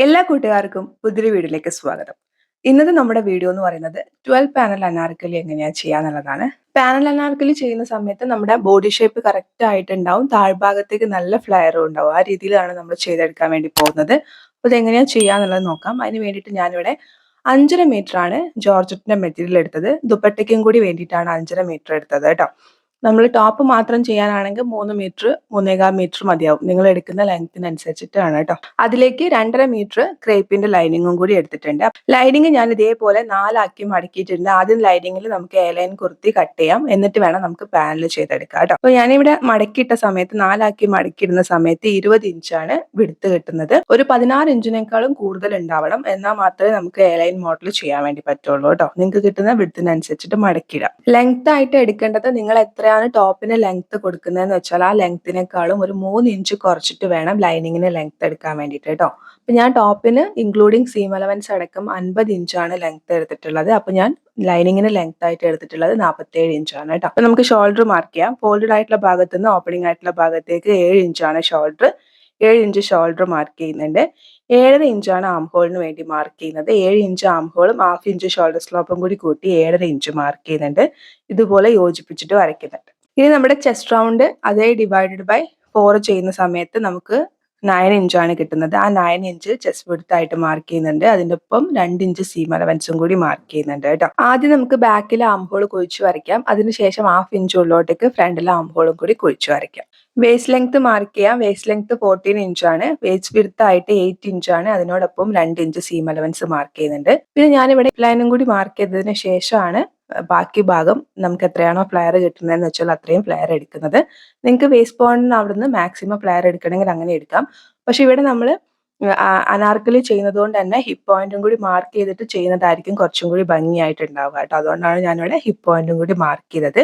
എല്ലാ കൂട്ടുകാർക്കും പുതിയൊരു വീഡിയോയിലേക്ക് സ്വാഗതം. ഇന്നത്തെ നമ്മുടെ വീഡിയോ എന്ന് പറയുന്നത് 12 പാനൽ അനാർക്കലി എങ്ങനെയാണ് ചെയ്യാന്നുള്ളതാണ്. പാനൽ അനാർക്കലി ചെയ്യുന്ന സമയത്ത് നമ്മുടെ ബോഡി ഷേപ്പ് കറക്റ്റ് ആയിട്ടുണ്ടാവും, താഴ്ഭാഗത്തേക്ക് നല്ല ഫ്ലെയറും ഉണ്ടാവും. ആ രീതിയിലാണ് നമ്മൾ ചെയ്തെടുക്കാൻ വേണ്ടി പോകുന്നത്. അപ്പോൾ ഇതെങ്ങനെയാണ് ചെയ്യാന്നുള്ളത് നോക്കാം. അതിന് വേണ്ടിയിട്ട് ഞാനിവിടെ 5.5 മീറ്റർ ആണ് ജോർജറ്റിന്റെ മെറ്റീരിയൽ എടുത്തത്. ദുപ്പട്ടയ്ക്കും കൂടി വേണ്ടിയിട്ടാണ് 5.5 മീറ്റർ എടുത്തത് കേട്ടോ. നമ്മൾ ടോപ്പ് മാത്രം ചെയ്യാനാണെങ്കിൽ 3 മീറ്റർ 3.25 മീറ്റർ മതിയാവും. നിങ്ങൾ എടുക്കുന്ന ലെങ്ത്തിനനുസരിച്ചിട്ടാണ് കേട്ടോ. അതിലേക്ക് 2.5 മീറ്റർ ക്രേപ്പിന്റെ ലൈനിങ്ങും കൂടി എടുത്തിട്ടുണ്ട്. ലൈനിങ് ഞാൻ ഇതേപോലെ 4 മടക്കിയിട്ടുണ്ട്. ആദ്യം ലൈനിങ്ങിൽ നമുക്ക് എ ലൈൻ കുർത്തി കട്ട് ചെയ്യാം, എന്നിട്ട് വേണം നമുക്ക് പാനൽ ചെയ്തെടുക്കാം കേട്ടോ. അപ്പോൾ ഞാനിവിടെ മടക്കിയിട്ട സമയത്ത് 4 മടക്കിയിടുന്ന സമയത്ത് 20 ഇഞ്ചാണ് വിടുത്ത് കിട്ടുന്നത്. ഒരു 16 ഇഞ്ചിനേക്കാളും കൂടുതൽ ഉണ്ടാവണം, എന്നാൽ മാത്രമേ നമുക്ക് എ ലൈൻ മോഡൽ ചെയ്യാൻ വേണ്ടി പറ്റുള്ളൂ കേട്ടോ. നിങ്ങൾക്ക് കിട്ടുന്ന വിടുത്തിനനുസരിച്ചിട്ട് മടക്കിയിടാം. ലെങ്ത് ആയിട്ട് എടുക്കേണ്ടത് നിങ്ങൾ എത്രയാണ് ടോപ്പിന് ലെങ്ത് കൊടുക്കുന്നതെന്ന് വെച്ചാൽ ആ ലെങ്ത്തിനേക്കാളും ഒരു 3 ഇഞ്ച് കുറച്ചിട്ട് വേണം ലൈനിങ്ങിന് ലെങ്ത് എടുക്കാൻ വേണ്ടിയിട്ട് കേട്ടോ. അപ്പൊ ഞാൻ ടോപ്പിന് ഇൻക്ലൂഡിങ് സീം അലവൻസ് അടക്കം 50 ഇഞ്ചാണ് ലെങ്ത് എടുത്തിട്ടുള്ളത്. അപ്പൊ ഞാൻ ലൈനിങ്ങിന് ലെങ്ത് ആയിട്ട് എടുത്തിട്ടുള്ളത് 47 ഇഞ്ചാണ് കേട്ടോ. അപ്പൊ നമുക്ക് ഷോൾഡർ മാർക്ക് ചെയ്യാം. ഫോൾഡഡ് ആയിട്ടുള്ള ഭാഗത്ത് നിന്ന് ഓപ്പണിംഗ് ആയിട്ടുള്ള ഭാഗത്തേക്ക് 7 ഇഞ്ചാണ് ഷോൾഡർ. 7 ഇഞ്ച് ഷോൾഡർ മാർക്ക് ചെയ്യുന്നുണ്ട്. 7.5 ഇഞ്ചാണ് ആം ഹോളിന് വേണ്ടി മാർക്ക് ചെയ്യുന്നത്. 7 ഇഞ്ച് ആം ഹോളും 1/2 ഇഞ്ച് ഷോൾഡർ സ്ലോപ്പും കൂടി കൂട്ടി 7.5 ഇഞ്ച് മാർക്ക് ചെയ്യുന്നുണ്ട്. ഇതുപോലെ യോജിപ്പിച്ചിട്ട് വരയ്ക്കുന്നുണ്ട്. ഇനി നമ്മുടെ ചെസ്റ്റ് റൗണ്ട് അതേ ഡിവൈഡഡ് ബൈ 4 ചെയ്യുന്ന സമയത്ത് നമുക്ക് 9 ഇഞ്ചാണ് കിട്ടുന്നത്. ആ 9 ഇഞ്ച് ചെസ്റ്റ് വിഡ്ത്ത് ആയിട്ട് മാർക്ക് ചെയ്യുന്നുണ്ട്. അതിൻ്റെ ഒപ്പം 2 ഇഞ്ച് സീം അലവൻസും കൂടി മാർക്ക് ചെയ്യുന്നുണ്ട് കേട്ടോ. ആദ്യം നമുക്ക് ബാക്കിലെ ആം ഹോൾ കുഴിച്ചു വരയ്ക്കാം. അതിനുശേഷം 1/2 ഇഞ്ച് ഉള്ളോട്ടേക്ക് ഫ്രണ്ടിലെ ആം ഹോളും കൂടി കുഴിച്ചു വരയ്ക്കാം. വേസ്റ്റ് ലെങ്ത് മാർക്ക് ചെയ്യാം. വേസ്റ്റ് ലെങ്ത് 14 ഇഞ്ചാണ്. വേസ്റ്റ് വിഡ്ത്ത് ആയിട്ട് 8 ഇഞ്ചാണ്. അതിനോടൊപ്പം 2 ഇഞ്ച് സീം അലവൻസ് മാർക്ക് ചെയ്യുന്നുണ്ട്. പിന്നെ ഞാനിവിടെ ലൈനും കൂടി മാർക്ക് ചെയ്തതിന് ശേഷമാണ് ബാക്കി ഭാഗം നമുക്ക് എത്രയാണോ ഫ്ലെയർ കിട്ടുന്നതെന്ന് വെച്ചാൽ അത്രയും ഫ്ലെയർ എടുക്കുന്നത്. നിങ്ങൾക്ക് വേസ്റ്റ് പോയിന്റിന് അവിടുന്ന് മാക്സിമം ഫ്ലെയർ എടുക്കണമെങ്കിൽ അങ്ങനെ എടുക്കാം. പക്ഷെ ഇവിടെ നമ്മൾ അനാർക്കലി ചെയ്യുന്നത് കൊണ്ട് തന്നെ ഹിപ്പ് പോയിന്റും കൂടി മാർക്ക് ചെയ്തിട്ട് ചെയ്യുന്നതായിരിക്കും കുറച്ചും കൂടി ഭംഗിയായിട്ടുണ്ടാവുക കേട്ടോ. അതുകൊണ്ടാണ് ഞാനിവിടെ ഹിപ്പ് പോയിന്റും കൂടി മാർക്ക് ചെയ്തത്.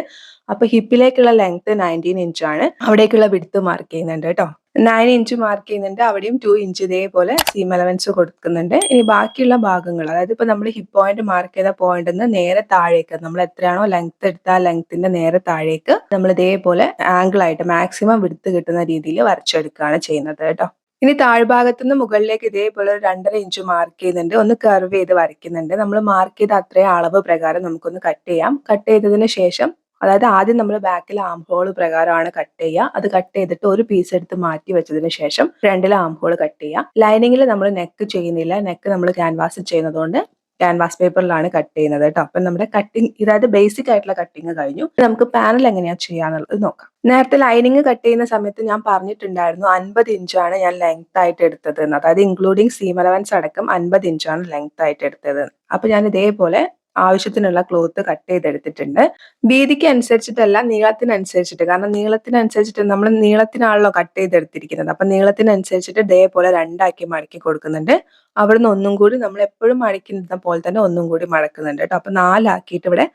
അപ്പൊ ഹിപ്പിലേക്കുള്ള ലെങ്ത് 19 ഇഞ്ചാണ്. അവിടേക്കുള്ള വിഡ്ത്ത് മാർക്ക് ചെയ്യുന്നുണ്ട് കേട്ടോ. 9 ഇഞ്ച് മാർക്ക് ചെയ്യുന്നുണ്ട്. അവിടെയും 2 ഇഞ്ച് ഇതേപോലെ സീം അലവൻസ് കൊടുക്കുന്നുണ്ട്. ഇനി ബാക്കിയുള്ള ഭാഗങ്ങൾ, അതായത് ഇപ്പൊ നമ്മൾ ഹിപ്പ് പോയിന്റ് മാർക്ക് ചെയ്ത പോയിന്റിൽ നിന്ന് നേരെ താഴേക്ക് നമ്മൾ എത്രയാണോ ലെങ്ത് എടുത്ത ആ ലെങ്ത്തിന്റെ നേരെ താഴേക്ക് നമ്മൾ ഇതേപോലെ ആംഗിൾ ആയിട്ട് മാക്സിമം വിഡ്ത്ത് കിട്ടുന്ന രീതിയിൽ വരച്ചെടുക്കുകയാണ് ചെയ്യുന്നത് കേട്ടോ. ഇനി താഴ്ഭാഗത്തു നിന്ന് മുകളിലേക്ക് ഇതേപോലെ ഒരു 2.5 ഇഞ്ച് മാർക്ക് ചെയ്യുന്നുണ്ട്. ഒന്ന് കർവ് ചെയ്ത് വരയ്ക്കുന്നുണ്ട്. നമ്മൾ മാർക്ക് ചെയ്ത അത്രയും അളവ് പ്രകാരം നമുക്കൊന്ന് കട്ട് ചെയ്യാം. കട്ട് ചെയ്തതിന് ശേഷം, അതായത് ആദ്യം നമ്മൾ ബാക്കിൽ ആം ഹോൾ പ്രകാരമാണ് കട്ട് ചെയ്യുക. അത് കട്ട് ചെയ്തിട്ട് ഒരു പീസ് എടുത്ത് മാറ്റി വെച്ചതിന് ശേഷം ഫ്രണ്ടിലെ ആം ഹോൾ കട്ട് ചെയ്യുക. ലൈനിങ്ങിൽ നമ്മൾ നെക്ക് ചെയ്യുന്നില്ല. നെക്ക് നമ്മൾ ക്യാൻവാസിൽ ചെയ്യുന്നതുകൊണ്ട് ക്യാൻവാസ് പേപ്പറിലാണ് കട്ട് ചെയ്യുന്നത് കേട്ടോ. അപ്പം നമ്മുടെ കട്ടിങ്, അതായത് ബേസിക് ആയിട്ടുള്ള കട്ടിങ് കഴിഞ്ഞു. നമുക്ക് പാനൽ എങ്ങനെയാണ് ചെയ്യാന്നുള്ളത് നോക്കാം. നേരത്തെ ലൈനിങ് കട്ട് ചെയ്യുന്ന സമയത്ത് ഞാൻ പറഞ്ഞിട്ടുണ്ടായിരുന്നു 50 ഇഞ്ചാണ് ഞാൻ ലെങ്ത് ആയിട്ട് എടുത്തത് എന്ന്. അതായത് ഇൻക്ലൂഡിങ് സീം അലവൻസ് അടക്കം 50 ഇഞ്ചാണ് ലെങ്ത് ആയിട്ട് എടുത്തത്. അപ്പൊ ഞാൻ ഇതേപോലെ ആവശ്യത്തിനുള്ള ക്ലോത്ത് കട്ട് ചെയ്തെടുത്തിട്ടുണ്ട്. വീതിക്ക് അനുസരിച്ചിട്ടല്ല, നീളത്തിനനുസരിച്ചിട്ട്. കാരണം നീളത്തിനനുസരിച്ചിട്ട് നമ്മൾ നീളത്തിനാണല്ലോ കട്ട് ചെയ്തെടുത്തിരിക്കുന്നത്. അപ്പൊ നീളത്തിനനുസരിച്ചിട്ട് ഇതേപോലെ 2 മടക്കി കൊടുക്കുന്നുണ്ട്. അവിടുന്ന് ഒന്നും കൂടി നമ്മൾ എപ്പോഴും മടക്കുന്ന പോലെ തന്നെ ഒന്നും കൂടി മടക്കുന്നുണ്ട് കേട്ടോ. അപ്പൊ 4 ഇവിടെ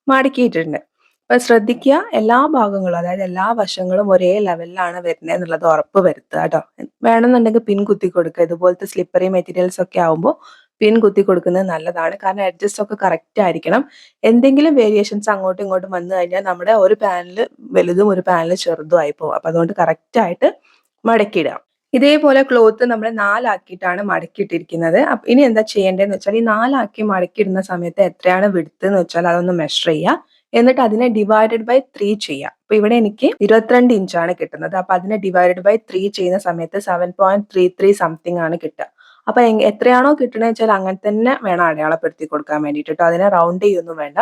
മടക്കിയിട്ടുണ്ട്. അപ്പൊ ശ്രദ്ധിക്കുക, എല്ലാ ഭാഗങ്ങളും, അതായത് എല്ലാ വശങ്ങളും ഒരേ ലെവലിലാണ് വരുന്നത് എന്നുള്ളത് ഉറപ്പ് വരുത്തുക കേട്ടോ. വേണമെന്നുണ്ടെങ്കിൽ പിൻ കുത്തി കൊടുക്കുക. ഇതുപോലത്തെ സ്ലിപ്പറി മെറ്റീരിയൽസ് ഒക്കെ ആവുമ്പോൾ പിൻ കുത്തി കൊടുക്കുന്നത് നല്ലതാണ്. കാരണം അഡ്ജസ്റ്റ് ഒക്കെ കറക്റ്റ് ആയിരിക്കണം. എന്തെങ്കിലും വേരിയേഷൻസ് അങ്ങോട്ടും ഇങ്ങോട്ടും വന്നു കഴിഞ്ഞാൽ നമ്മുടെ ഒരു പാനൽ വലുതും ഒരു പാനൽ ചെറുതും ആയി പോകും. അപ്പൊ അതുകൊണ്ട് കറക്റ്റ് ആയിട്ട് മടക്കിയിടുക. ഇതേപോലെ ക്ലോത്ത് നമ്മൾ 4 മടക്കിയിട്ടിരിക്കുന്നത്. ഇനി എന്താ ചെയ്യേണ്ടതെന്ന് വെച്ചാൽ, ഈ 4 മടക്കിയിടുന്ന സമയത്ത് എത്രയാണ് വിഡ്ത്ത് എന്ന് വെച്ചാൽ അതൊന്ന് മെഷർ ചെയ്യുക. എന്നിട്ട് അതിനെ ഡിവൈഡഡ് ബൈ 3 ചെയ്യുക. അപ്പൊ ഇവിടെ എനിക്ക് 22 ഇഞ്ചാണ് കിട്ടുന്നത്. അപ്പൊ അതിനെ ഡിവൈഡഡ് ബൈ 3 ചെയ്യുന്ന സമയത്ത് 7.33 സംതിങ് ആണ് കിട്ടുക. അപ്പൊ എത്രയാണോ കിട്ടണമെന്ന് വെച്ചാൽ അങ്ങനെ തന്നെ വേണം അടയാളപ്പെടുത്തി കൊടുക്കാൻ വേണ്ടിയിട്ട് കേട്ടോ. അതിനെ റൗണ്ട് ചെയ്യൊന്നും വേണ്ട.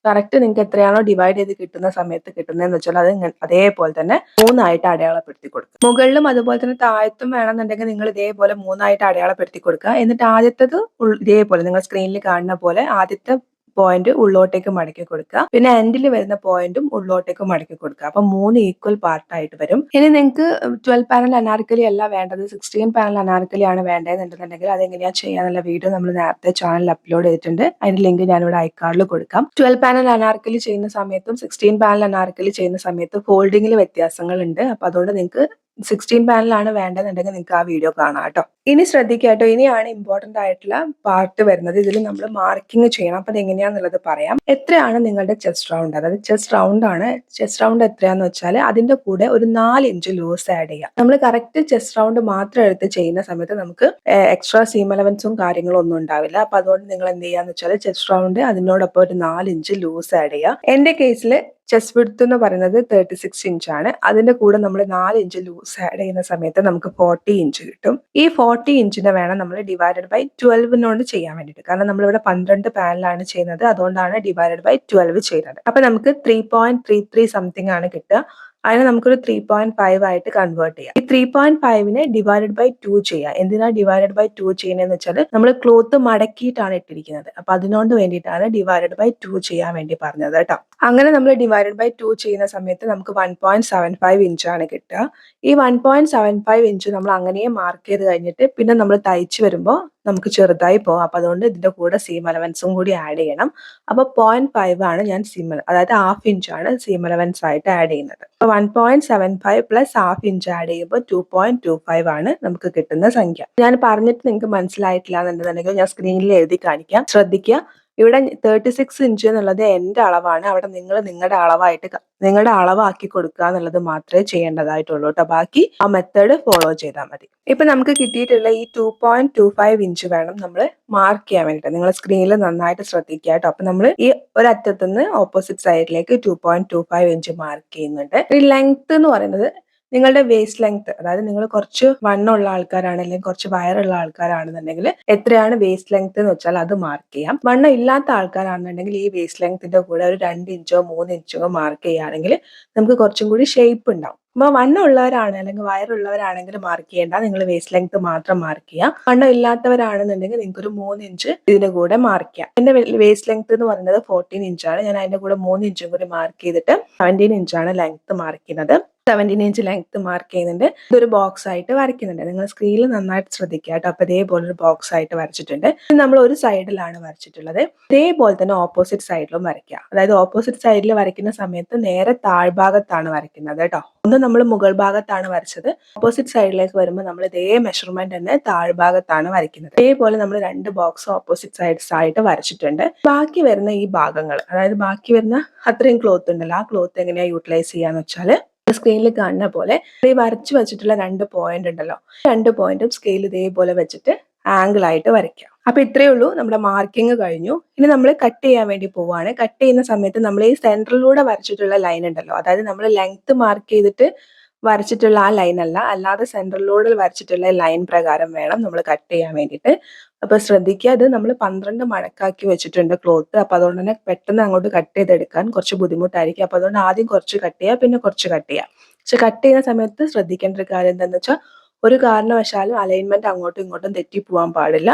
കറക്റ്റ് നിങ്ങൾക്ക് എത്രയാണോ ഡിവൈഡ് ചെയ്ത് കിട്ടുന്ന സമയത്ത് കിട്ടുന്നതെന്ന് വെച്ചാൽ അത് അതേപോലെ തന്നെ 3 അടയാളപ്പെടുത്തി കൊടുക്കുക. മുകളിലും അതുപോലെ തന്നെ താഴത്തും വേണമെന്നുണ്ടെങ്കിൽ നിങ്ങൾ ഇതേപോലെ 3 അടയാളപ്പെടുത്തി കൊടുക്കുക. എന്നിട്ട് ആദ്യത്തത് ഇതേപോലെ നിങ്ങൾ സ്ക്രീനിൽ കാണുന്ന പോലെ ആദ്യത്തെ പോയിന്റ് ഉള്ളോട്ടേക്ക് മടക്കി കൊടുക്കുക. പിന്നെ എൻഡിൽ വരുന്ന പോയിന്റും ഉള്ളോട്ടേക്ക് മടക്കി കൊടുക്കുക. അപ്പൊ 3 ഈക്വൽ പാർട്ടായിട്ട് വരും. ഇനി നിങ്ങൾക്ക് 12 പാനൽ അനാർക്കലി അല്ല വേണ്ടത്, 16 പാനൽ അനാർക്കലി ആണ് വേണ്ടതെന്നുണ്ടെന്നുണ്ടെങ്കിൽ അതെങ്ങനെയാ ചെയ്യാന്നുള്ള വീഡിയോ നമ്മൾ നേരത്തെ ചാനലിൽ അപ്ലോഡ് ചെയ്തിട്ടുണ്ട്. അതിന്റെ ലിങ്ക് ഞാനിവിടെ ഐക്കാർഡിൽ കൊടുക്കാം. 12 പാനൽ അനാർക്കലി ചെയ്യുന്ന സമയത്തും 16 പാനൽ അനാർക്കലി ചെയ്യുന്ന സമയത്തും ഫോൾഡിങ്ങിൽ വ്യത്യാസങ്ങളുണ്ട്. അപ്പൊ അതുകൊണ്ട് നിങ്ങൾക്ക് 16 പാനലാണ് വേണ്ടതെന്നുണ്ടെങ്കിൽ നിങ്ങൾക്ക് ആ വീഡിയോ കാണാം കേട്ടോ. ഇനി ശ്രദ്ധിക്കുക കേട്ടോ, ഇനിയാണ് ഇമ്പോർട്ടന്റ് ആയിട്ടുള്ള പാർട്ട് വരുന്നത്. ഇതിൽ നമ്മൾ മാർക്കിംഗ് ചെയ്യണം. അപ്പൊ അത് എങ്ങനെയാന്നുള്ളത് പറയാം. എത്രയാണ് നിങ്ങളുടെ ചെസ്റ്റ് റൗണ്ട്, അതായത് ചെസ്റ്റ് റൗണ്ട് ആണ്. ചെസ്റ്റ് റൗണ്ട് എത്രയാന്ന് വെച്ചാൽ അതിന്റെ കൂടെ ഒരു 4 ഇഞ്ച് ലൂസ് ആഡ് ചെയ്യാം. നമ്മൾ കറക്റ്റ് ചെസ്റ്റ് റൗണ്ട് മാത്രം എടുത്ത് ചെയ്യുന്ന സമയത്ത് നമുക്ക് എക്സ്ട്രാ സീം അലവൻസും കാര്യങ്ങളും ഒന്നും ഉണ്ടാവില്ല. അപ്പൊ അതുകൊണ്ട് നിങ്ങൾ എന്ത് ചെയ്യാന്ന് വെച്ചാൽ ചെസ്റ്റ് റൗണ്ട് അതിനോടൊപ്പം ഒരു 4 ഇഞ്ച് ലൂസ് ആഡ് ചെയ്യുക. എന്റെ കേസിൽ ചെസ്റ്റ് വിഡ്ത്ത് എന്ന് പറയുന്നത് 36 ഇഞ്ചാണ്. അതിന്റെ കൂടെ നമ്മൾ 4 ഇഞ്ച് ലൂസ് ആഡ് ചെയ്യുന്ന സമയത്ത് നമുക്ക് 40 ഇഞ്ച് കിട്ടും. ഈ 40 ഇഞ്ചിനെ വേണം നമ്മൾ ഡിവൈഡഡ് ബൈ 12 ചെയ്യാൻ വേണ്ടിയിട്ട്. കാരണം നമ്മളിവിടെ 12 പാനലാണ് ചെയ്യുന്നത്, അതുകൊണ്ടാണ് ഡിവൈഡഡ് ബൈ 12 ചെയ്യുന്നത്. അപ്പൊ നമുക്ക് 3.33 സംതിങ് ആണ് കിട്ടുക. അതിനെ നമുക്കൊരു 3.5 ആയിട്ട് കൺവേർട്ട് ചെയ്യാം. ഈ 3.5നെ ഡിവൈഡഡ് ബൈ 2 ചെയ്യാം. എന്തിനാ ഡിവൈഡഡ് ബൈ 2 ചെയ്യുന്നതെന്ന് വെച്ചാൽ നമ്മൾ ക്ലോത്ത് മടക്കിയിട്ടാണ് ഇട്ടിരിക്കുന്നത്. അപ്പൊ അതിനോട് വേണ്ടിയിട്ടാണ് ഡിവൈഡഡ് ബൈ 2 ചെയ്യാൻ വേണ്ടി പറഞ്ഞത് കേട്ടോ. അങ്ങനെ നമ്മൾ ഡിവൈഡഡ് ബൈ 2 ചെയ്യുന്ന സമയത്ത് നമുക്ക് 1.75 ഇഞ്ചാണ് കിട്ടുക. ഈ 1.75 ഇഞ്ച് നമ്മൾ അങ്ങനെ മാർക്ക് ചെയ്ത് കഴിഞ്ഞിട്ട് പിന്നെ നമ്മൾ തയ്ച്ച് വരുമ്പോൾ നമുക്ക് ചെറുതായി പോകാം. അപ്പൊ അതുകൊണ്ട് ഇതിന്റെ കൂടെ സീം അലവൻസും കൂടി ആഡ് ചെയ്യണം. അപ്പൊ 0.5 ആണ് ഞാൻ അതായത് 1/2 ഇഞ്ചാണ് സീം അലവൻസ് ആയിട്ട് ആഡ് ചെയ്യുന്നത്. അപ്പൊ 1.75 പ്ലസ് 1/2 ഇഞ്ച് ആഡ് ചെയ്യുമ്പോൾ 2.25 ആണ് നമുക്ക് കിട്ടുന്ന സംഖ്യ. ഞാൻ പറഞ്ഞിട്ട് നിങ്ങൾക്ക് മനസ്സിലായിട്ടില്ല എന്നുണ്ടെന്നുണ്ടെങ്കിൽ ഞാൻ സ്ക്രീനിൽ എഴുതി കാണിക്കാം, ശ്രദ്ധിക്കുക. ഇവിടെ 36 ഇഞ്ച് എന്നുള്ളത് എന്റെ അളവാണ്. അവിടെ നിങ്ങൾ നിങ്ങളുടെ അളവാക്കി കൊടുക്കുക എന്നുള്ളത് മാത്രമേ ചെയ്യേണ്ടതായിട്ടുള്ളൂ കേട്ടോ. ബാക്കി ആ മെത്തേഡ് ഫോളോ ചെയ്താൽ മതി. ഇപ്പൊ നമുക്ക് കിട്ടിയിട്ടുള്ള ഈ 2.25 ഇഞ്ച് വേണം നമ്മൾ മാർക്ക് ചെയ്യാൻ വേണ്ടിയിട്ട്. നിങ്ങൾ സ്ക്രീനിൽ നന്നായിട്ട് ശ്രദ്ധിക്കുക കേട്ടോ. അപ്പൊ നമ്മൾ ഈ ഒരറ്റത്തുനിന്ന് ഓപ്പോസിറ്റ് സൈഡിലേക്ക് 2.25 ഇഞ്ച് മാർക്ക് ചെയ്യുന്നുണ്ട്. ഈ ലെങ്ത് എന്ന് പറയുന്നത് നിങ്ങളുടെ വേസ്റ്റ് ലെങ്ത്, അതായത് നിങ്ങൾ കുറച്ച് വണ്ണമുള്ള ആൾക്കാരാണ് അല്ലെങ്കിൽ കുറച്ച് വയറുള്ള ആൾക്കാരാണെന്നുണ്ടെങ്കിൽ എത്രയാണ് വേസ്റ്റ് ലെങ്ത് എന്ന് വെച്ചാൽ അത് മാർക്ക് ചെയ്യാം. വണ്ണം ഇല്ലാത്ത ആൾക്കാരാണെന്നുണ്ടെങ്കിൽ ഈ വേസ്റ്റ് ലെങ്ത്തിന്റെ കൂടെ ഒരു 2 ഇഞ്ചോ 3 ഇഞ്ചോ മാർക്ക് ചെയ്യുകയാണെങ്കിൽ നമുക്ക് കുറച്ചും കൂടി ഷേപ്പ് ഉണ്ടാവും. അപ്പൊ വണ്ണം ഉള്ളവരാണ് അല്ലെങ്കിൽ വയറുള്ളവരാണെങ്കിൽ മാർക്ക് ചെയ്യേണ്ട, നിങ്ങൾ വേസ്റ്റ് ലെങ്ത് മാത്രം മാർക്ക് ചെയ്യാം. വണ്ണം ഇല്ലാത്തവരാണെന്നുണ്ടെങ്കിൽ നിങ്ങൾക്ക് ഒരു 3 ഇഞ്ച് ഇതിന്റെ കൂടെ മാർക്ക് ചെയ്യാം. എന്റെ വേസ്റ്റ് ലെങ്ത് എന്ന് പറയുന്നത് 14 ഇഞ്ചാണ്. ഞാൻ അതിന്റെ കൂടെ 3 ഇഞ്ചും കൂടി മാർക്ക് ചെയ്തിട്ട് 17 ഇഞ്ചാണ് ലെങ്ത് മാർക്ക് ചെയ്യുന്നത്. 17 ഇഞ്ച് ലെങ്ത് മാർക്ക് ചെയ്യുന്നുണ്ട്. ഇതൊരു ബോക്സ് ആയിട്ട് വരയ്ക്കുന്നുണ്ട്. നിങ്ങൾ സ്ക്രീനിൽ നന്നായിട്ട് ശ്രദ്ധിക്കുക കേട്ടോ. അപ്പൊ ഇതേപോലെ ഒരു ബോക്സ് ആയിട്ട് വരച്ചിട്ടുണ്ട്. നമ്മൾ ഒരു സൈഡിലാണ് വരച്ചിട്ടുള്ളത്. ഇതേപോലെ തന്നെ ഓപ്പോസിറ്റ് സൈഡിലും വരയ്ക്കുക. അതായത് ഓപ്പോസിറ്റ് സൈഡിൽ വരയ്ക്കുന്ന സമയത്ത് നേരെ താഴ്ഭാഗത്താണ് വരയ്ക്കുന്നത് കേട്ടോ. ഒന്ന് നമ്മൾ മുകൾ ഭാഗത്താണ് വരച്ചത്. ഓപ്പോസിറ്റ് സൈഡിലേക്ക് വരുമ്പോൾ നമ്മൾ ഇതേ മെഷർമെന്റ് തന്നെ താഴ്ഭാഗത്താണ് വരയ്ക്കുന്നത്. ഇതേപോലെ നമ്മൾ 2 ബോക്സ് ഓപ്പോസിറ്റ് സൈഡ്സ് ആയിട്ട് വരച്ചിട്ടുണ്ട്. ബാക്കി വരുന്ന ഈ ഭാഗങ്ങൾ, അതായത് ബാക്കി വരുന്ന അത്രയും ക്ലോത്ത് ഉണ്ടല്ലോ, ആ ക്ലോത്ത് എങ്ങനെയാ യൂട്ടിലൈസ് ചെയ്യാന്ന് വെച്ചാൽ സ്കെയിലിൽ കാണുന്ന പോലെ ഈ വരച്ചു വെച്ചിട്ടുള്ള 2 പോയിന്റ് ഉണ്ടല്ലോ, 2 പോയിന്റും സ്കെയിൽ ഇതേപോലെ വെച്ചിട്ട് ആംഗിൾ ആയിട്ട് വരയ്ക്കാം. അപ്പൊ ഇത്രയേ ഉള്ളൂ, നമ്മുടെ മാർക്കിംഗ് കഴിഞ്ഞു. ഇനി നമ്മൾ കട്ട് ചെയ്യാൻ വേണ്ടി പോവാണ്. കട്ട് ചെയ്യുന്ന സമയത്ത് നമ്മൾ ഈ സെൻട്രലിലൂടെ വരച്ചിട്ടുള്ള ലൈൻ ഉണ്ടല്ലോ, അതായത് നമ്മൾ ലെങ്ത് മാർക്ക് ചെയ്തിട്ട് വരച്ചിട്ടുള്ള ആ ലൈൻ അല്ല, അല്ലാതെ സെൻട്രലിലൂടെ വരച്ചിട്ടുള്ള ലൈൻ പ്രകാരം വേണം നമ്മൾ കട്ട് ചെയ്യാൻ വേണ്ടിയിട്ട്. അപ്പൊ ശ്രദ്ധിക്കുക, അത് നമ്മൾ 12 മടക്കാക്കി വെച്ചിട്ടുണ്ട് ക്ലോത്ത്. അപ്പൊ അതുകൊണ്ട് തന്നെ പെട്ടെന്ന് അങ്ങോട്ട് കട്ട് ചെയ്തെടുക്കാൻ കുറച്ച് ബുദ്ധിമുട്ടായിരിക്കും. അപ്പൊ അതുകൊണ്ട് ആദ്യം കുറച്ച് കട്ട് ചെയ്യുക, പിന്നെ കുറച്ച് കട്ട് ചെയ്യുക. പക്ഷെ കട്ട് ചെയ്യുന്ന സമയത്ത് ശ്രദ്ധിക്കേണ്ട ഒരു കാര്യം എന്താണെന്ന് വെച്ചാൽ ഒരു കാരണവശാലും അലൈൻമെന്റ് അങ്ങോട്ടും ഇങ്ങോട്ടും തെറ്റിപ്പോവാൻ പാടില്ല.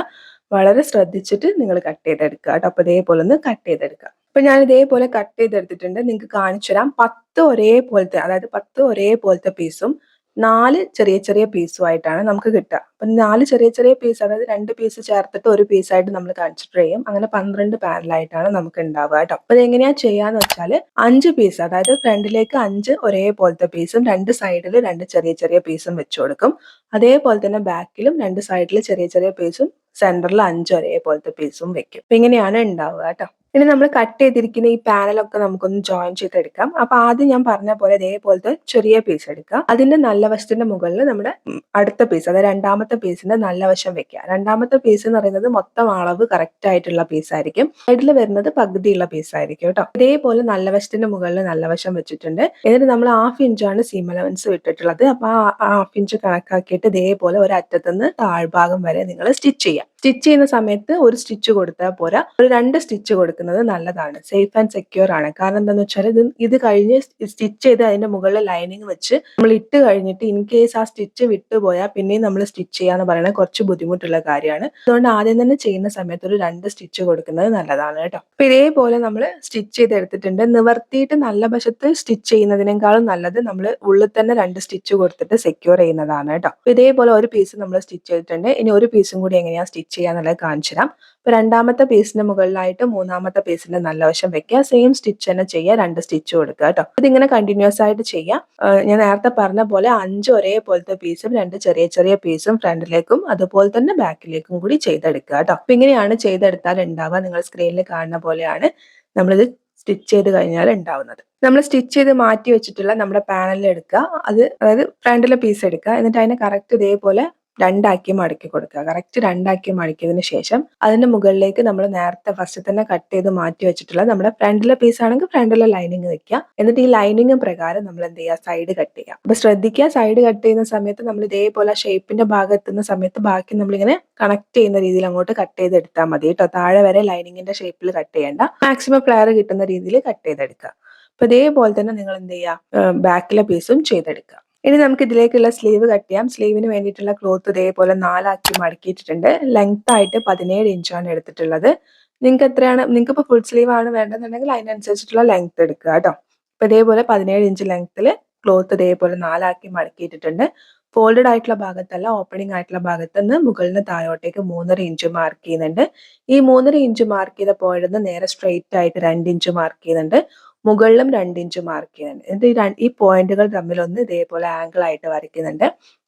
വളരെ ശ്രദ്ധിച്ചിട്ട് നിങ്ങൾ കട്ട് ചെയ്തെടുക്കുക കേട്ടോ. അപ്പൊ ഇതേപോലെ ഒന്ന് കട്ട് ചെയ്തെടുക്കുക. അപ്പൊ ഞാൻ ഇതേപോലെ കട്ട് ചെയ്തെടുത്തിട്ടുണ്ട്. നിങ്ങൾക്ക് കാണിച്ചു തരാം. 10 ഒരേപോലത്തെ, അതായത് 10 ഒരേപോലത്തെ പീസും 4 ചെറിയ ചെറിയ പീസുമായിട്ടാണ് നമുക്ക് കിട്ടുക. അപ്പൊ 4 ചെറിയ ചെറിയ പീസ്, അതായത് 2 പീസ് ചേർത്തിട്ട് ഒരു പീസായിട്ട് നമ്മൾ കൺസിഡർ ചെയ്യും. അങ്ങനെ 12 പാനലായിട്ടാണ് നമുക്ക് ഉണ്ടാവുക കേട്ടോ. അപ്പൊ ഇതെങ്ങനെയാ ചെയ്യാന്ന് വെച്ചാൽ 5 പീസ്, അതായത് ഫ്രണ്ടിലേക്ക് 5 ഒരേപോലത്തെ പീസും 2 സൈഡിൽ 2 ചെറിയ ചെറിയ പീസും വെച്ചു കൊടുക്കും. അതേപോലെ തന്നെ ബാക്കിലും 2 സൈഡിൽ ചെറിയ ചെറിയ പീസും സെന്ററിൽ 5 ഒരേപോലത്തെ പീസും വെക്കും. അപ്പൊ ഇങ്ങനെയാണ് ഉണ്ടാവുക കേട്ടോ. ഇനി നമ്മൾ കട്ട് ചെയ്തിരിക്കുന്ന ഈ പാനലൊക്കെ നമുക്കൊന്ന് ജോയിൻ ചെയ്തെടുക്കാം. അപ്പൊ ആദ്യം ഞാൻ പറഞ്ഞ പോലെ ഇതേപോലത്തെ ചെറിയ പീസ് എടുക്കുക. അതിന്റെ നല്ല വശത്തിന്റെ മുകളിൽ നമ്മുടെ അടുത്ത പീസ്, അതായത് രണ്ടാമത്തെ പീസിന്റെ നല്ല വശം വെക്കുക. രണ്ടാമത്തെ പീസ് എന്ന് പറയുന്നത് മൊത്തം അളവ് കറക്റ്റ് ആയിട്ടുള്ള പീസ് ആയിരിക്കും. സൈഡിൽ വരുന്നത് പകുതിയുള്ള പീസ് ആയിരിക്കും കേട്ടോ. ഇതേപോലെ നല്ല വശത്തിന്റെ മുകളിൽ നല്ല വശം വെച്ചിട്ടുണ്ട്. എന്നിട്ട് നമ്മൾ 1/2 ഇഞ്ചാണ് സീം അലവൻസ് വിട്ടിട്ടുള്ളത്. അപ്പൊ ആ 1/2 ഇഞ്ച് കണക്കാക്കിയിട്ട് ഇതേപോലെ ഒരു അറ്റത്തുനിന്ന് താഴ്ഭാഗം വരെ നിങ്ങൾ സ്റ്റിച്ച് ചെയ്യാം. സ്റ്റിച്ച് ചെയ്യുന്ന സമയത്ത് ഒരു സ്റ്റിച്ച് കൊടുത്താൽ പോരാ, ഒരു 2 സ്റ്റിച്ച് കൊടുക്കുന്നത് നല്ലതാണ്. സേഫ് ആൻഡ് സെക്യൂർ ആണ്. കാരണം എന്താണെന്ന് വെച്ചാൽ ഇത് കഴിഞ്ഞ് സ്റ്റിച്ച് ചെയ്ത് അതിന്റെ മുകളിൽ ലൈനിങ് വെച്ച് നമ്മൾ ഇട്ട് കഴിഞ്ഞിട്ട് ഇൻ കേസ് ആ സ്റ്റിച്ച് വിട്ടുപോയാൽ പിന്നെയും നമ്മൾ സ്റ്റിച്ച് ചെയ്യാന്ന് പറയുന്നത് കുറച്ച് ബുദ്ധിമുട്ടുള്ള കാര്യമാണ്. അതുകൊണ്ട് ആദ്യം തന്നെ ചെയ്യുന്ന സമയത്ത് ഒരു 2 സ്റ്റിച്ച് കൊടുക്കുന്നത് നല്ലതാണ് കേട്ടോ. അപ്പൊ ഇതേപോലെ നമ്മൾ സ്റ്റിച്ച് ചെയ്തെടുത്തിട്ടുണ്ട്. നിവർത്തിയിട്ട് നല്ല വശത്ത് സ്റ്റിച്ച് ചെയ്യുന്നതിനേക്കാളും നല്ലത് നമ്മൾ ഉള്ളിൽ തന്നെ 2 സ്റ്റിച്ച് കൊടുത്തിട്ട് സെക്യൂർ ചെയ്യുന്നതാണ് കേട്ടോ. ഇതേപോലെ ഒരു പീസ് നമ്മൾ സ്റ്റിച്ച് ചെയ്തിട്ടുണ്ട്. ഇനി ഒരു പീസും കൂടി എങ്ങനെയാ സ്റ്റിച്ച് ചെയ്യാന്നുള്ളത് കാണിച്ചു തരാം. അപ്പൊ രണ്ടാമത്തെ പീസിന് മുകളിലായിട്ട് 3ാമത്തെ രണ്ടാമത്തെ പീസിന്റെ നല്ല വശം വെക്കുക. സെയിം സ്റ്റിച്ച് തന്നെ ചെയ്യുക, 2 സ്റ്റിച്ച് കൊടുക്കുക കേട്ടോ. ഇതിങ്ങനെ കണ്ടിന്യൂസ് ആയിട്ട് ചെയ്യാം. ഞാൻ നേരത്തെ പറഞ്ഞ പോലെ 5 ഒരേപോലത്തെ പീസും 2 ചെറിയ ചെറിയ പീസും ഫ്രണ്ടിലേക്കും അതുപോലെ തന്നെ ബാക്കിലേക്കും കൂടി ചെയ്തെടുക്കുക കേട്ടോ. അപ്പൊ ഇങ്ങനെയാണ് ചെയ്തെടുത്താൽ ഉണ്ടാവുക. നിങ്ങൾ സ്ക്രീനിൽ കാണുന്ന പോലെയാണ് നമ്മളിത് സ്റ്റിച്ച് ചെയ്ത് കഴിഞ്ഞാൽ ഉണ്ടാവുന്നത്. നമ്മൾ സ്റ്റിച്ച് ചെയ്ത് മാറ്റി വെച്ചിട്ടുള്ള നമ്മുടെ പാനൽ എടുക്കുക. അതായത് ഫ്രണ്ടിലെ പീസ് എടുക്കുക. എന്നിട്ട് അതിനെ കറക്റ്റ് ഇതേപോലെ രണ്ടാക്കി മടക്കി കൊടുക്കുക. കറക്റ്റ് രണ്ടാക്കി മടക്കിയതിന് ശേഷം അതിന്റെ മുകളിലേക്ക് നമ്മൾ നേരത്തെ ഫസ്റ്റ് തന്നെ കട്ട് ചെയ്ത് മാറ്റി വെച്ചിട്ടുള്ള നമ്മുടെ ഫ്രണ്ടിലെ പീസ് ആണെങ്കിൽ ഫ്രണ്ടിലെ ലൈനിങ് വെക്കുക. എന്നിട്ട് ഈ ലൈനിങ് പ്രകാരം നമ്മൾ എന്ത് ചെയ്യുക, സൈഡ് കട്ട് ചെയ്യുക. അപ്പൊ ശ്രദ്ധിക്കുക, സൈഡ് കട്ട് ചെയ്യുന്ന സമയത്ത് നമ്മൾ ഇതേപോലെ ഷേപ്പിന്റെ ഭാഗം എത്തുന്ന സമയത്ത് ബാക്കി നമ്മളിങ്ങനെ കണക്ട് ചെയ്യുന്ന രീതിയിൽ അങ്ങോട്ട് കട്ട് ചെയ്തെടുത്താൽ മതി കേട്ടോ. താഴെ വരെ ലൈനിങ്ങിന്റെ ഷേപ്പിൽ കട്ട് ചെയ്യേണ്ട, മാക്സിമം ഫ്ലെയർ കിട്ടുന്ന രീതിയിൽ കട്ട് ചെയ്തെടുക്കുക. അപ്പൊ ഇതേപോലെ തന്നെ നിങ്ങൾ എന്ത് ചെയ്യുക, ബാക്കിലെ പീസും ചെയ്തെടുക്കുക. ഇനി നമുക്ക് ഇതിലേക്കുള്ള സ്ലീവ് കട്ട് ചെയ്യാം. സ്ലീവിന് വേണ്ടിയിട്ടുള്ള ക്ലോത്ത് ഇതേപോലെ 4 മടക്കിയിട്ടിട്ടുണ്ട്. ലെങ്ത് ആയിട്ട് 17 ഇഞ്ചാണ് എടുത്തിട്ടുള്ളത്. നിങ്ങൾക്ക് ഇപ്പോൾ ഫുൾ സ്ലീവ് ആണ് വേണ്ടതെന്നുണ്ടെങ്കിൽ അതിനനുസരിച്ചിട്ടുള്ള ലെങ്ത് എടുക്കുക കേട്ടോ. അപ്പൊ ഇതേപോലെ 17 ഇഞ്ച് ലെങ്ത്തിൽ ക്ലോത്ത് ഇതേപോലെ 4 മടക്കിയിട്ടിട്ടുണ്ട്. ഫോൾഡഡ് ആയിട്ടുള്ള ഭാഗത്തല്ല, ഓപ്പണിംഗ് ആയിട്ടുള്ള ഭാഗത്ത് നിന്ന് മുകളിൽ നിന്ന് താഴോട്ടേക്ക് 3.5 ഇഞ്ച് മാർക്ക് ചെയ്യുന്നുണ്ട്. ഈ 3.5 ഇഞ്ച് മാർക്ക് ചെയ്ത പോയിന്റ് നിന്ന് നേരെ സ്ട്രെയിറ്റ് ആയിട്ട് 2 ഇഞ്ച് മാർക്ക് ചെയ്യുന്നുണ്ട്. മുകളിലും 2 ഇഞ്ച് മാർക്ക് ചെയ്യുന്നുണ്ട്. എന്നിട്ട് ഈ പോയിന്റുകൾ തമ്മിലൊന്ന് ഇതേപോലെ ആംഗിൾ ആയിട്ട് വരയ്ക്കുന്നുണ്ട്.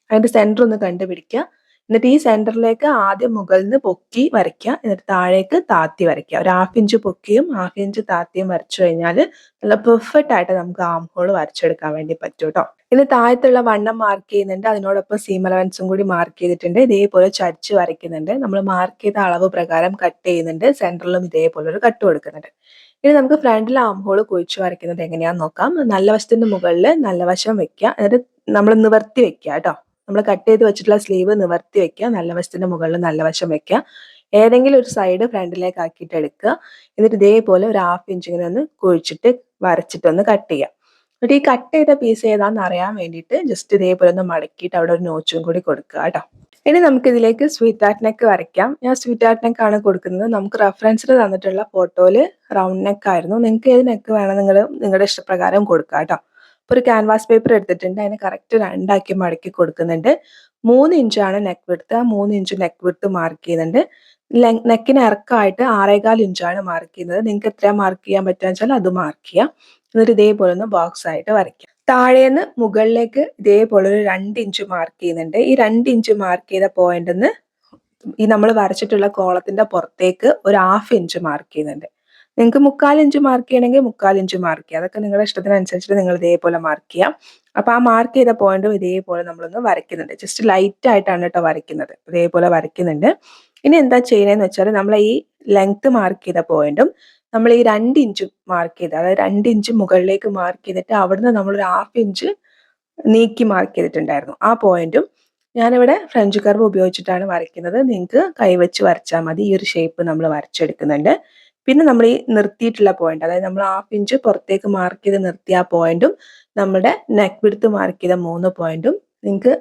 അതിന്റെ സെന്റർ ഒന്ന് കണ്ടുപിടിക്കുക. എന്നിട്ട് ഈ സെന്ററിലേക്ക് ആദ്യം മുകളിൽ നിന്ന് പൊക്കി വരയ്ക്കുക. എന്നിട്ട് താഴേക്ക് താത്തി വരയ്ക്കുക. ഒരു 1/2 ഇഞ്ച് പൊക്കിയും 1/2 ഇഞ്ച് താത്തിയും വരച്ചു കഴിഞ്ഞാൽ നല്ല പെർഫെക്റ്റ് ആയിട്ട് നമുക്ക് ആം ഹോൾ വരച്ചെടുക്കാൻ വേണ്ടി പറ്റും കേട്ടോ. ഇനി താഴത്തുള്ള വണ്ണം മാർക്ക് ചെയ്യുന്നുണ്ട്. അതിനോടൊപ്പം സീം അലവൻസും കൂടി മാർക്ക് ചെയ്തിട്ടുണ്ട്. ഇതേപോലെ ചരിച്ച് വരയ്ക്കുന്നുണ്ട്. നമ്മൾ മാർക്ക് ചെയ്ത അളവ് പ്രകാരം കട്ട് ചെയ്യുന്നുണ്ട്. സെന്ററിലും ഇതേപോലെ ഒരു കട്ട് കൊടുക്കുന്നുണ്ട്. ഇനി നമുക്ക് ഫ്രണ്ടിൽ ആം ഹോൾ കുഴിച്ച് വരയ്ക്കുന്നത് എങ്ങനെയാന്ന് നോക്കാം. നല്ല വശത്തിന്റെ മുകളിൽ നല്ല വശം വെക്കുക. എന്നിട്ട് നമ്മൾ നിവർത്തി വെക്കുക കേട്ടോ. നമ്മൾ കട്ട് ചെയ്ത് വെച്ചിട്ടുള്ള സ്ലീവ് നിവർത്തി വെക്കുക. നല്ല വശത്തിന്റെ മുകളിൽ നല്ല വശം വെക്കുക. ഏതെങ്കിലും ഒരു സൈഡ് ഫ്രണ്ടിലേക്ക് ആക്കിയിട്ട് എടുക്കുക. എന്നിട്ട് ഇതേപോലെ ഒരു 1/2 ഇഞ്ച് ഇങ്ങനെ ഒന്ന് കുഴിച്ചിട്ട് വരച്ചിട്ടൊന്ന് കട്ട് ചെയ്യുക. എന്നിട്ട് ഈ കട്ട് ചെയ്ത പീസ് ഏതാണെന്ന് അറിയാൻ വേണ്ടിയിട്ട് ജസ്റ്റ് ഇതേപോലെ ഒന്ന് മടക്കിയിട്ട് അവിടെ ഒരു നോച്ചും കൂടി കൊടുക്കുക കേട്ടോ. ഇനി നമുക്ക് ഇതിലേക്ക് സ്വീറ്റ് ആർട്ട് നെക്ക് വരയ്ക്കാം. ഞാൻ സ്വീറ്റ് ആർട്ട് നെക്ക് ആണ് കൊടുക്കുന്നത്. നമുക്ക് റെഫറൻസിൽ തന്നിട്ടുള്ള ഫോട്ടോയില് റൗണ്ട് നെക്ക് ആയിരുന്നു. നിങ്ങൾക്ക് ഏത് നെക്ക് വേണം നിങ്ങൾ നിങ്ങളുടെ ഇഷ്ടപ്രകാരം കൊടുക്കുക കേട്ടോ. അപ്പോൾ ഒരു ക്യാൻവാസ് പേപ്പർ എടുത്തിട്ടുണ്ട്. അതിന് കറക്റ്റ് 2 മടക്കി കൊടുക്കുന്നുണ്ട്. 3 ഇഞ്ചാണ് നെക്ക് വിഡ്ത്ത്. ആ 3 ഇഞ്ച് നെക്ക് വിഡ്ത്ത് മാർക്ക് ചെയ്യുന്നുണ്ട്. നെക്കിന് ഇറക്കമായിട്ട് 6.25 ഇഞ്ചാണ് മാർക്ക് ചെയ്യുന്നത്. നിങ്ങൾക്ക് എത്ര മാർക്ക് ചെയ്യാൻ പറ്റുക വെച്ചാൽ അത് മാർക്ക് ചെയ്യാം. എന്നിട്ട് ഇതേപോലെ ഒന്ന് ബോക്സ് ആയിട്ട് വരയ്ക്കാം. താഴേന്ന് മുകളിലേക്ക് ഇതേപോലെ ഒരു 2 ഇഞ്ച് മാർക്ക് ചെയ്യുന്നുണ്ട്. ഈ 2 ഇഞ്ച് മാർക്ക് ചെയ്ത പോയിന്റ് നിന്ന് ഈ നമ്മൾ വരച്ചിട്ടുള്ള കോളത്തിന്റെ പുറത്തേക്ക് ഒരു 1/2 ഇഞ്ച് മാർക്ക് ചെയ്യുന്നുണ്ട്. നിങ്ങൾക്ക് 3/4 ഇഞ്ച് മാർക്ക് ചെയ്യണമെങ്കിൽ 3/4 ഇഞ്ച് മാർക്ക് ചെയ്യാം. അതൊക്കെ നിങ്ങളുടെ ഇഷ്ടത്തിനനുസരിച്ചിട്ട് നിങ്ങൾ ഇതേപോലെ മാർക്ക് ചെയ്യാം. അപ്പൊ ആ മാർക്ക് ചെയ്ത പോയിന്റും ഇതേപോലെ നമ്മളൊന്ന് വരയ്ക്കുന്നുണ്ട്. ജസ്റ്റ് ലൈറ്റ് ആയിട്ടാണ് കേട്ടോ വരയ്ക്കുന്നത്. ഇതേപോലെ വരയ്ക്കുന്നുണ്ട്. ഇനി എന്താ ചെയ്യണമെന്ന് വെച്ചാൽ നമ്മൾ ഈ ലെങ്ത് മാർക്ക് ചെയ്ത പോയിന്റും നമ്മൾ ഈ 2 ഇഞ്ച് മാർക്ക് ചെയ്ത്, അതായത് 2 ഇഞ്ച് മുകളിലേക്ക് മാർക്ക് ചെയ്തിട്ട് അവിടുന്ന് നമ്മളൊരു 1/2 ഇഞ്ച് നീക്കി മാർക്ക് ചെയ്തിട്ടുണ്ടായിരുന്നു. ആ പോയിന്റും ഞാനിവിടെ ഫ്രഞ്ച് കർവ് ഉപയോഗിച്ചിട്ടാണ് വരയ്ക്കുന്നത്. നിങ്ങൾക്ക് കൈവച്ച് വരച്ചാൽ മതി. ഈ ഒരു ഷേപ്പ് നമ്മൾ വരച്ചെടുക്കുന്നുണ്ട്. പിന്നെ നമ്മൾ ഈ നിർത്തിയിട്ടുള്ള പോയിന്റ്, അതായത് നമ്മൾ 1/2 ഇഞ്ച് പുറത്തേക്ക് മാർക്ക് ചെയ്ത് നിർത്തിയ ആ പോയിന്റും നമ്മുടെ നെക്ക് വിഡ്ത്ത് മാർക്ക് ചെയ്ത 3 പോയിന്റും നിങ്ങൾക്ക്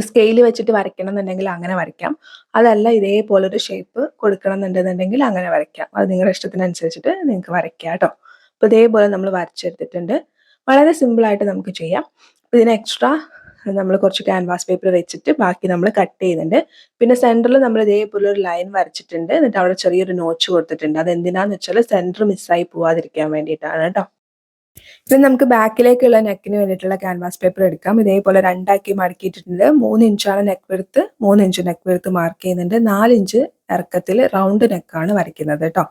സ്കെയിൽ വെച്ചിട്ട് വരയ്ക്കണം എന്നുണ്ടെങ്കിൽ അങ്ങനെ വരയ്ക്കാം. അതല്ല ഇതേപോലെ ഒരു ഷേപ്പ് കൊടുക്കണം എന്നുണ്ടെന്നുണ്ടെങ്കിൽ അങ്ങനെ വരയ്ക്കാം. അത് നിങ്ങളുടെ ഇഷ്ടത്തിനനുസരിച്ചിട്ട് നിങ്ങൾക്ക് വരയ്ക്കാം കേട്ടോ. അപ്പോൾ ഇതേപോലെ നമ്മൾ വരച്ചെടുത്തിട്ടുണ്ട്. വളരെ സിമ്പിൾ ആയിട്ട് നമുക്ക് ചെയ്യാം. ഇതിന് എക്സ്ട്രാ നമ്മൾ കുറച്ച് ക്യാൻവാസ് പേപ്പർ വെച്ചിട്ട് ബാക്കി നമ്മൾ കട്ട് ചെയ്യുന്നുണ്ട്. പിന്നെ സെന്ററിൽ നമ്മൾ ഇതേപോലെ ഒരു ലൈൻ വരച്ചിട്ടുണ്ട്. എന്നിട്ട് അവിടെ ചെറിയൊരു നോച്ച് കൊടുത്തിട്ടുണ്ട്. അത് എന്തിനാന്ന് വെച്ചാൽ സെന്റർ മിസ്സായി പോവാതിരിക്കാൻ വേണ്ടിയിട്ടാണ് കേട്ടോ. ഇനി നമുക്ക് ബാക്കിലേക്കുള്ള നെക്കിന് വേണ്ടിയിട്ടുള്ള ക്യാൻവാസ് പേപ്പർ എടുക്കാം. ഇതേപോലെ 2 മടക്കിയിട്ടുണ്ട്. 3 ഇഞ്ചാണ് neck width. 3 inch neck width mark ചെയ്യുന്നുണ്ട്. 4 ഇഞ്ച് ഇറക്കത്തിൽ റൗണ്ട് നെക്കാണ് വരയ്ക്കുന്നത് കേട്ടോ.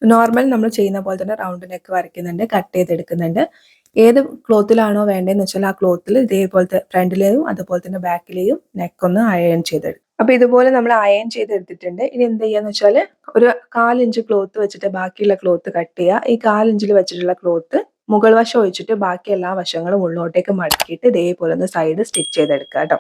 നോർമൽ നമ്മൾ ചെയ്യുന്ന പോലെ തന്നെ റൗണ്ട് നെക്ക് വരയ്ക്കുന്നുണ്ട്. കട്ട് ചെയ്തെടുക്കുന്നുണ്ട്. ഏത് ക്ലോത്തിലാണോ വേണ്ടതെന്ന് വെച്ചാൽ ആ ക്ലോത്തിൽ ഇതേപോലത്തെ ഫ്രണ്ടിലെയും അതുപോലെ തന്നെ ബാക്കിലെയും നെക്ക് ഒന്ന് അയൺ ചെയ്തെടുക്കും. അപ്പൊ ഇതുപോലെ നമ്മൾ അയൺ ചെയ്തെടുത്തിട്ടുണ്ട്. ഇനി എന്ത് ചെയ്യാന്ന് വെച്ചാൽ ഒരു 1/4 ഇഞ്ച് ക്ലോത്ത് വെച്ചിട്ട് ബാക്കിയുള്ള ക്ലോത്ത് കട്ട് ചെയ്യുക. ഈ 1/4 ഇഞ്ചിൽ വെച്ചിട്ടുള്ള ക്ലോത്ത് മുകൾ വശം ഒഴിച്ചിട്ട് ബാക്കി എല്ലാ വശങ്ങളും ഉള്ളോട്ടേക്ക് മടക്കിയിട്ട് ഇതേപോലെ ഒന്ന് സൈഡ് സ്റ്റിച്ച് ചെയ്തെടുക്കുക കേട്ടോ.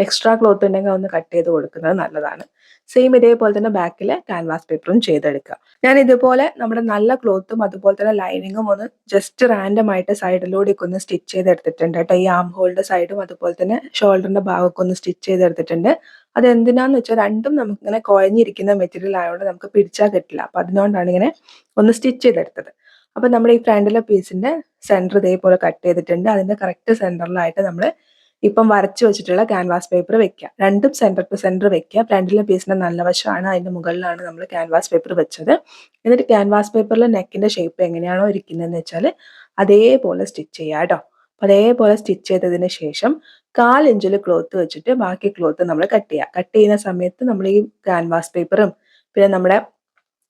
എക്സ്ട്രാ ക്ലോത്ത് ഉണ്ടെങ്കിൽ ഒന്ന് കട്ട് ചെയ്ത് കൊടുക്കുന്നത് നല്ലതാണ്. സെയിം ഇതേപോലെ തന്നെ ബാക്കിലെ ക്യാൻവാസ് പേപ്പറും ചെയ്തെടുക്കുക. ഞാൻ ഇതുപോലെ നമ്മുടെ നല്ല ക്ലോത്തും അതുപോലെ തന്നെ ലൈനിങ്ങും ഒന്ന് ജസ്റ്റ് റാൻഡം ആയിട്ട് സൈഡിലൂടെ ഒന്ന് സ്റ്റിച്ച് ചെയ്തെടുത്തിട്ടുണ്ട് കേട്ടോ. ഈ ആം ഹോളിന്റെ സൈഡും അതുപോലെ തന്നെ ഷോൾഡറിന്റെ ഭാഗമൊക്കെ ഒന്ന് സ്റ്റിച്ച് ചെയ്തെടുത്തിട്ടുണ്ട്. അത് എന്തിനാന്ന് വെച്ചാൽ രണ്ടും നമുക്കിങ്ങനെ കുഴഞ്ഞിരിക്കുന്ന മെറ്റീരിയൽ ആയതുകൊണ്ട് നമുക്ക് പിടിച്ചാൽ കിട്ടില്ല. അപ്പൊ അതുകൊണ്ടാണ് ഇങ്ങനെ ഒന്ന് സ്റ്റിച്ച് ചെയ്തെടുത്തത്. അപ്പൊ നമ്മുടെ ഈ ഫ്രണ്ടിലെ പീസിന്റെ സെന്റർ ഇതേപോലെ കട്ട് ചെയ്തിട്ടുണ്ട്. അതിന്റെ കറക്റ്റ് സെന്ററിലായിട്ട് നമ്മൾ ഇപ്പം വരച്ചു വെച്ചിട്ടുള്ള ക്യാൻവാസ് പേപ്പർ വെക്കുക. രണ്ടും സെൻറ്റർ ടു സെൻറ്റർ വെക്കുക. ഫ്രണ്ടിലെ പീസിൻ്റെ നല്ല വശമാണ്, അതിൻ്റെ മുകളിലാണ് നമ്മൾ ക്യാൻവാസ് പേപ്പർ വെച്ചത്. എന്നിട്ട് ക്യാൻവാസ് പേപ്പറിൽ നെക്കിൻ്റെ ഷേപ്പ് എങ്ങനെയാണോ ഇരിക്കുന്നതെന്ന് വെച്ചാൽ അതേപോലെ സ്റ്റിച്ച് ചെയ്യുക കേട്ടോ. അപ്പോൾ അതേപോലെ സ്റ്റിച്ച് ചെയ്തതിന് ശേഷം 1/4 ഇഞ്ചിൽ ക്ലോത്ത് വെച്ചിട്ട് ബാക്കി ക്ലോത്ത് നമ്മൾ കട്ട് ചെയ്യുക. കട്ട് ചെയ്യുന്ന സമയത്ത് നമ്മൾ ഈ ക്യാൻവാസ് പേപ്പറും പിന്നെ നമ്മുടെ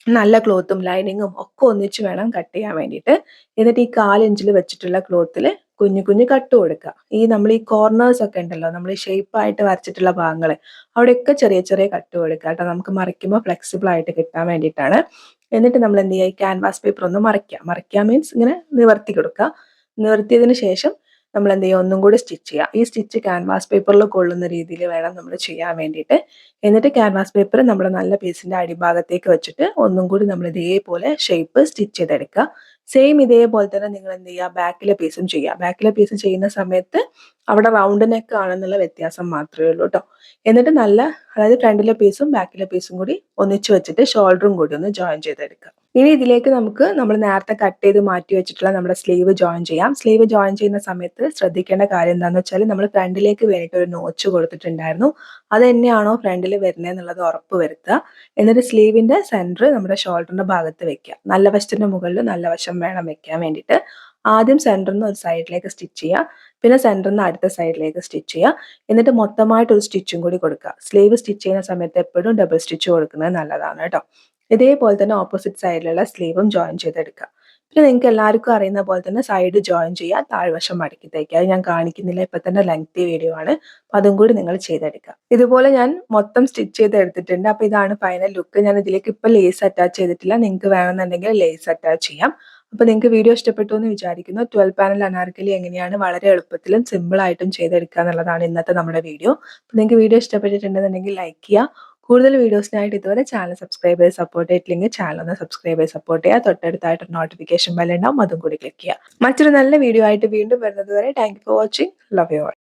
നല്ല ക്ലോത്തും ലൈനിങ്ങും ഒക്കെ ഒന്നിച്ച് വേണം കട്ട് ചെയ്യാൻ വേണ്ടിയിട്ട്. എന്നിട്ട് ഈ 1/4 ഇഞ്ചിൽ വെച്ചിട്ടുള്ള ക്ലോത്തിൽ കുഞ്ഞു കുഞ്ഞു കട്ട് കൊടുക്കുക. നമ്മൾ ഈ കോർണേഴ്സ് ഒക്കെ ഉണ്ടല്ലോ, നമ്മൾ ഈ ഷേപ്പായിട്ട് വരച്ചിട്ടുള്ള ഭാഗങ്ങൾ, അവിടെയൊക്കെ ചെറിയ ചെറിയ കട്ട് കൊടുക്കുക കേട്ടോ. നമുക്ക് മറിക്കുമ്പോൾ ഫ്ലെക്സിബിൾ ആയിട്ട് കിട്ടാൻ വേണ്ടിയിട്ടാണ്. എന്നിട്ട് നമ്മൾ എന്ത് ചെയ്യുക, ഈ ക്യാൻവാസ് പേപ്പർ ഒന്ന് മറിക്കുക. മറിക്കുക മീൻസ് ഇങ്ങനെ നിവർത്തി കൊടുക്കുക. നിവർത്തിയതിന് ശേഷം നമ്മൾ എന്ത് ചെയ്യുക, ഒന്നും കൂടി സ്റ്റിച്ച് ചെയ്യുക. ഈ സ്റ്റിച്ച് ക്യാൻവാസ് പേപ്പറിൽ കൊള്ളുന്ന രീതിയിൽ വേണം നമ്മൾ ചെയ്യാൻ വേണ്ടിയിട്ട്. എന്നിട്ട് ക്യാൻവാസ് പേപ്പർ നമ്മുടെ നല്ല പീസിൻ്റെ അടിഭാഗത്തേക്ക് വെച്ചിട്ട് ഒന്നും കൂടി നമ്മൾ ഇതേപോലെ ഷേപ്പ് സ്റ്റിച്ച് ചെയ്തെടുക്കുക. സെയിം ഇതേപോലെ തന്നെ നിങ്ങൾ എന്ത് ചെയ്യുക, ബാക്കിലെ പീസും ചെയ്യുക. ബാക്കിലെ പീസ് ചെയ്യുന്ന സമയത്ത് അവിടെ റൗണ്ട് നെക്ക് ആണെന്നുള്ള വ്യത്യാസം മാത്രമേ ഉള്ളൂ കേട്ടോ. എന്നിട്ട് അതായത് ഫ്രണ്ടിലെ പീസും ബാക്കിലെ പീസും കൂടി ഒന്നിച്ച് വെച്ചിട്ട് ഷോൾഡറും കൂടി ഒന്ന് ജോയിൻ ചെയ്തെടുക്കുക. ഇനി ഇതിലേക്ക് നമുക്ക് നമ്മൾ നേരത്തെ കട്ട് ചെയ്ത് മാറ്റി വെച്ചിട്ടുള്ള നമ്മുടെ സ്ലീവ് ജോയിൻ ചെയ്യാം. സ്ലീവ് ജോയിൻ ചെയ്യുന്ന സമയത്ത് ശ്രദ്ധിക്കേണ്ട കാര്യം എന്താണെന്ന് വെച്ചാൽ നമ്മൾ ഫ്രണ്ടിലേക്ക് വേണ്ടിയിട്ട് ഒരു നോച്ച് കൊടുത്തിട്ടുണ്ടായിരുന്നു. അത് തന്നെയാണോ ഫ്രണ്ടിൽ വരുന്നത് എന്നുള്ളത് ഉറപ്പ് വരുത്തുക. എന്നിട്ട് സ്ലീവിൻ്റെ സെൻറ്റർ നമ്മുടെ ഷോൾഡറിൻ്റെ ഭാഗത്ത് വെക്കുക. നല്ല വശത്തിൻ്റെ മുകളിൽ നല്ല വശം വേണം വെക്കാൻ വേണ്ടിയിട്ട്. ആദ്യം സെൻറ്ററിൽ നിന്ന് ഒരു സൈഡിലേക്ക് സ്റ്റിച്ച് ചെയ്യുക, പിന്നെ സെൻറ്ററിൽ നിന്ന് അടുത്ത സൈഡിലേക്ക് സ്റ്റിച്ച് ചെയ്യുക. എന്നിട്ട് മൊത്തമായിട്ടൊരു സ്റ്റിച്ചും കൂടി കൊടുക്കുക. സ്ലീവ് സ്റ്റിച്ച് ചെയ്യുന്ന സമയത്ത് എപ്പോഴും ഡബിൾ സ്റ്റിച്ച് കൊടുക്കുന്നത് നല്ലതാണ് കേട്ടോ. ഇതേപോലെ തന്നെ ഓപ്പോസിറ്റ് സൈഡിലുള്ള സ്ലീവും ജോയിൻ ചെയ്തെടുക്കുക. പിന്നെ നിങ്ങൾക്ക് എല്ലാവർക്കും അറിയുന്ന പോലെ തന്നെ സൈഡ് ജോയിൻ ചെയ്യുക, താഴ്വശം മടക്കി തയ്ക്കുക. അത് ഞാൻ കാണിക്കുന്നില്ല, ഇപ്പം തന്നെ ലെങ്തി വീഡിയോ ആണ്. അപ്പം അതും കൂടി നിങ്ങൾ ചെയ്തെടുക്കുക. ഇതുപോലെ ഞാൻ മൊത്തം സ്റ്റിച്ച് ചെയ്തെടുത്തിട്ടുണ്ട്. അപ്പോൾ ഇതാണ് ഫൈനൽ ലുക്ക്. ഞാൻ ഇതിലേക്ക് ഇപ്പോൾ ലേസ് അറ്റാച്ച് ചെയ്തിട്ടില്ല. നിങ്ങൾക്ക് വേണമെന്നുണ്ടെങ്കിൽ ലേസ് അറ്റാച്ച് ചെയ്യാം. അപ്പോൾ നിങ്ങൾക്ക് വീഡിയോ ഇഷ്ടപ്പെട്ടു എന്ന് വിചാരിക്കുന്നു. 12 പാനൽ അനാർക്കലി എങ്ങനെയാണ് വളരെ എളുപ്പത്തിലും സിമ്പിളായിട്ടും ചെയ്തെടുക്കുക എന്നുള്ളതാണ് ഇന്നത്തെ നമ്മുടെ വീഡിയോ. അപ്പോൾ നിങ്ങൾക്ക് വീഡിയോ ഇഷ്ടപ്പെട്ടിട്ടുണ്ടെന്നുണ്ടെങ്കിൽ ലൈക്ക് ചെയ്യുക. കൂടുതൽ വീഡിയോസിനായിട്ട് ഇതുവരെ ചാനൽ സബ്സ്ക്രൈബ് ചെയ്ത് സപ്പോർട്ട് ചെയ്തിട്ടില്ലെങ്കിൽ ചാനൽ ഒന്ന് സബ്സ്ക്രൈബ് ചെയ്ത് സപ്പോർട്ട് ചെയ്യുക. തൊട്ടടുത്തായിട്ട് നോട്ടിഫിക്കേഷൻ ബെൽ ഉണ്ടാവും, അതും കൂടി ക്ലിക്ക് ചെയ്യുക. മറ്റൊരു നല്ല വീഡിയോ ആയിട്ട് വീണ്ടും വരുന്നത് വരെ thank you for watching. Love you all.